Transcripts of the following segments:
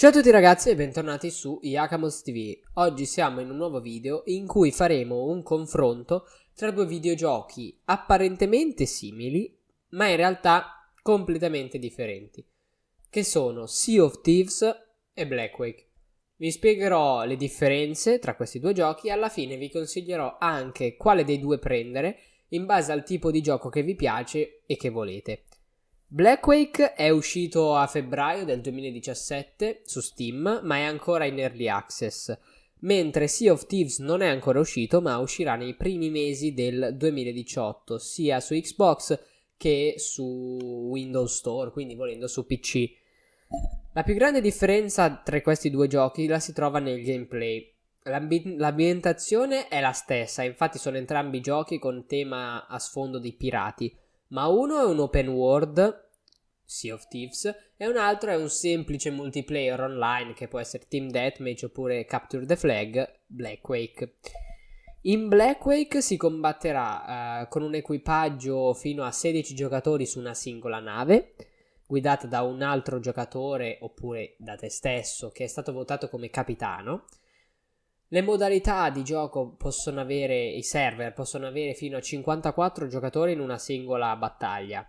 Ciao a tutti ragazzi e bentornati su Yakamos TV. Oggi siamo in un nuovo video in cui faremo un confronto tra due videogiochi apparentemente simili, ma in realtà completamente differenti, che sono Sea of Thieves e Black Wake. Vi spiegherò le differenze tra questi due giochi e alla fine vi consiglierò anche quale dei due prendere in base al tipo di gioco che vi piace e che volete. Black Wake è uscito a febbraio del 2017 su Steam, ma è ancora in early access, mentre Sea of Thieves non è ancora uscito, ma uscirà nei primi mesi del 2018, sia su Xbox che su Windows Store, quindi volendo su PC. La più grande differenza tra questi due giochi la si trova nel gameplay. L'ambientazione è la stessa, infatti sono entrambi giochi con tema a sfondo dei pirati, ma uno è un open world, Sea of Thieves, e un altro è un semplice multiplayer online che può essere Team Deathmatch oppure Capture the Flag, Black Wake. In Black Wake si combatterà con un equipaggio fino a 16 giocatori su una singola nave, guidata da un altro giocatore oppure da te stesso che è stato votato come capitano. Le modalità di gioco i server possono avere fino a 54 giocatori in una singola battaglia.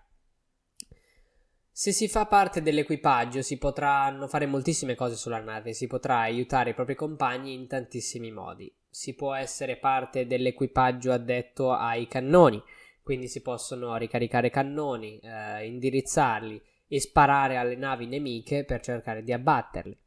Se si fa parte dell'equipaggio si potranno fare moltissime cose sulla nave, si potrà aiutare i propri compagni in tantissimi modi. Si può essere parte dell'equipaggio addetto ai cannoni, quindi si possono ricaricare cannoni, indirizzarli e sparare alle navi nemiche per cercare di abbatterle.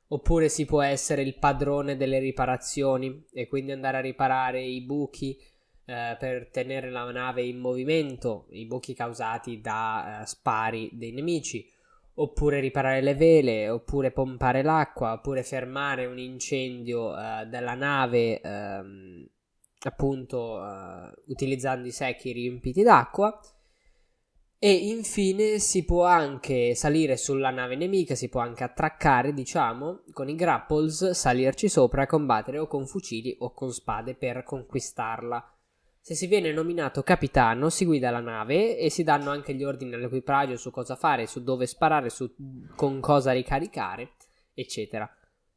Oppure si può essere il padrone delle riparazioni e quindi andare a riparare i buchi per tenere la nave in movimento, i buchi causati da spari dei nemici, oppure riparare le vele, oppure pompare l'acqua, oppure fermare un incendio della nave appunto utilizzando i secchi riempiti d'acqua. E infine si può anche salire sulla nave nemica, si può anche attraccare, diciamo, con i grapples, salirci sopra e combattere o con fucili o con spade per conquistarla. Se si viene nominato capitano, si guida la nave e si danno anche gli ordini all'equipaggio su cosa fare, su dove sparare, con cosa ricaricare, eccetera.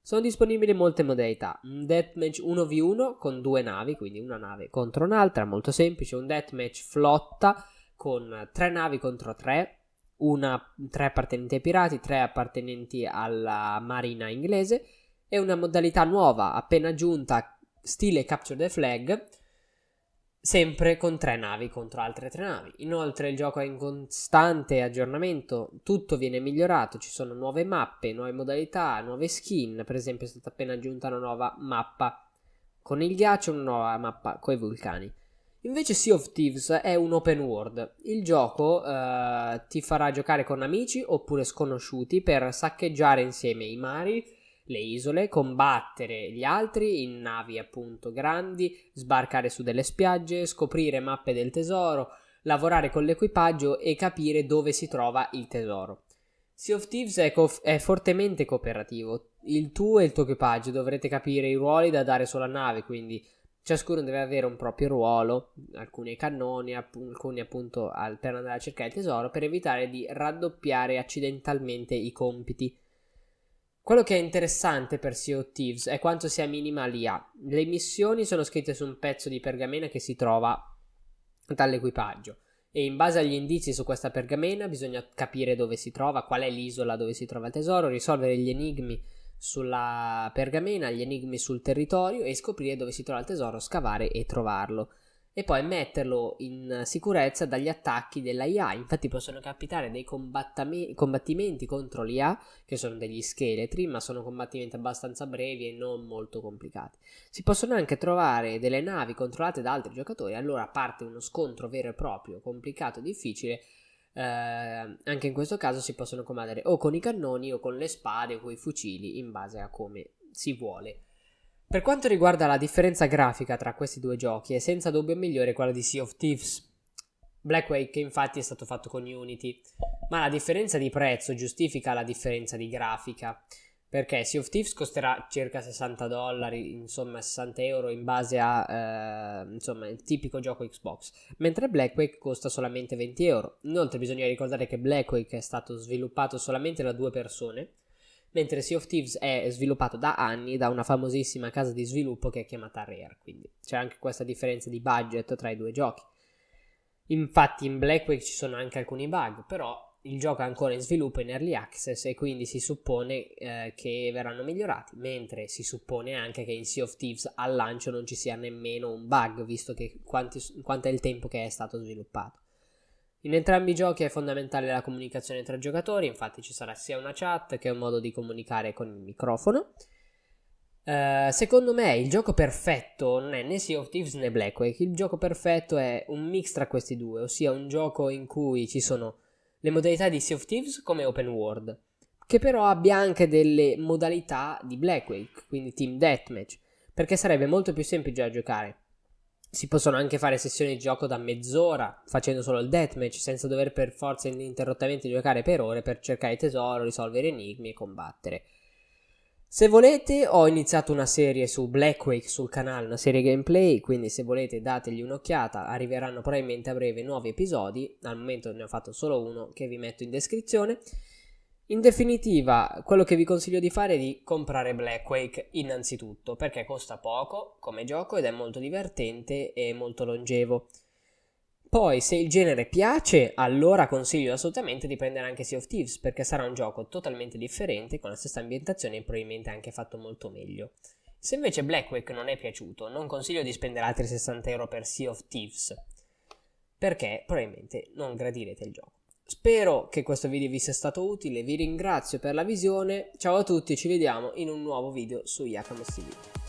Sono disponibili molte modalità. Un deathmatch 1v1 con due navi, quindi una nave contro un'altra, molto semplice. Un deathmatch flotta con 3 navi contro 3, 3 appartenenti ai pirati, 3 appartenenti alla marina inglese, e una modalità nuova appena aggiunta stile Capture the Flag, sempre con 3 navi contro altre 3 navi. Inoltre il gioco è in costante aggiornamento, tutto viene migliorato, ci sono nuove mappe, nuove modalità, nuove skin. Per esempio è stata appena aggiunta una nuova mappa con il ghiaccio e una nuova mappa con i vulcani. Invece Sea of Thieves è un open world. Il gioco ti farà giocare con amici oppure sconosciuti per saccheggiare insieme i mari, le isole, combattere gli altri in navi appunto grandi, sbarcare su delle spiagge, scoprire mappe del tesoro, lavorare con l'equipaggio e capire dove si trova il tesoro. Sea of Thieves è fortemente cooperativo. Tu e il tuo equipaggio dovrete capire i ruoli da dare sulla nave, quindi ciascuno deve avere un proprio ruolo, alcuni ai cannoni, alcuni appunto per andare a cercare il tesoro, per evitare di raddoppiare accidentalmente i compiti. Quello che è interessante per Sea of Thieves è quanto sia minima l'IA. Le missioni sono scritte su un pezzo di pergamena che si trova dall'equipaggio e in base agli indizi su questa pergamena bisogna capire dove si trova, qual è l'isola dove si trova il tesoro, risolvere gli enigmi sulla pergamena, gli enigmi sul territorio e scoprire dove si trova il tesoro, scavare e trovarlo e poi metterlo in sicurezza dagli attacchi della IA. Infatti possono capitare dei combattimenti contro l'IA che sono degli scheletri, ma sono combattimenti abbastanza brevi e non molto complicati. Si possono anche trovare delle navi controllate da altri giocatori, allora parte uno scontro vero e proprio, complicato, difficile. Anche in questo caso si possono combattere o con i cannoni o con le spade o con i fucili in base a come si vuole. Per quanto riguarda la differenza grafica tra questi due giochi è senza dubbio migliore quella di Sea of Thieves. Black Wake infatti è stato fatto con Unity, ma la differenza di prezzo giustifica la differenza di grafica, perché Sea of Thieves costerà circa $60, insomma 60 euro in base a insomma il tipico gioco Xbox, mentre Black Wake costa solamente 20 euro. Inoltre bisogna ricordare che Black Wake è stato sviluppato solamente da 2 persone, mentre Sea of Thieves è sviluppato da anni da una famosissima casa di sviluppo che è chiamata Rare, quindi c'è anche questa differenza di budget tra i due giochi. Infatti in Black Wake ci sono anche alcuni bug, però il gioco è ancora in sviluppo, in early access, e quindi si suppone che verranno migliorati, mentre si suppone anche che in Sea of Thieves al lancio non ci sia nemmeno un bug, visto che quanto è il tempo che è stato sviluppato. In entrambi i giochi è fondamentale la comunicazione tra giocatori, infatti ci sarà sia una chat che un modo di comunicare con il microfono. Secondo me il gioco perfetto non è né Sea of Thieves né Black Wake. Il gioco perfetto è un mix tra questi due, ossia un gioco in cui ci sono le modalità di Sea of Thieves come open world, che però abbia anche delle modalità di Black Wake, quindi team deathmatch, perché sarebbe molto più semplice da giocare. Si possono anche fare sessioni di gioco da mezz'ora facendo solo il deathmatch, senza dover per forza ininterrottamente giocare per ore per cercare tesoro, risolvere enigmi e combattere. Se volete, ho iniziato una serie su Black Wake sul canale, una serie gameplay, quindi se volete dategli un'occhiata, arriveranno probabilmente a breve nuovi episodi, al momento ne ho fatto solo uno che vi metto in descrizione. In definitiva, quello che vi consiglio di fare è di comprare Black Wake innanzitutto, perché costa poco come gioco ed è molto divertente e molto longevo. Poi, se il genere piace, allora consiglio assolutamente di prendere anche Sea of Thieves, perché sarà un gioco totalmente differente, con la stessa ambientazione e probabilmente anche fatto molto meglio. Se invece Black Wake non è piaciuto, non consiglio di spendere altri 60 euro per Sea of Thieves, perché probabilmente non gradirete il gioco. Spero che questo video vi sia stato utile, vi ringrazio per la visione, ciao a tutti, ci vediamo in un nuovo video su Yakamos TV.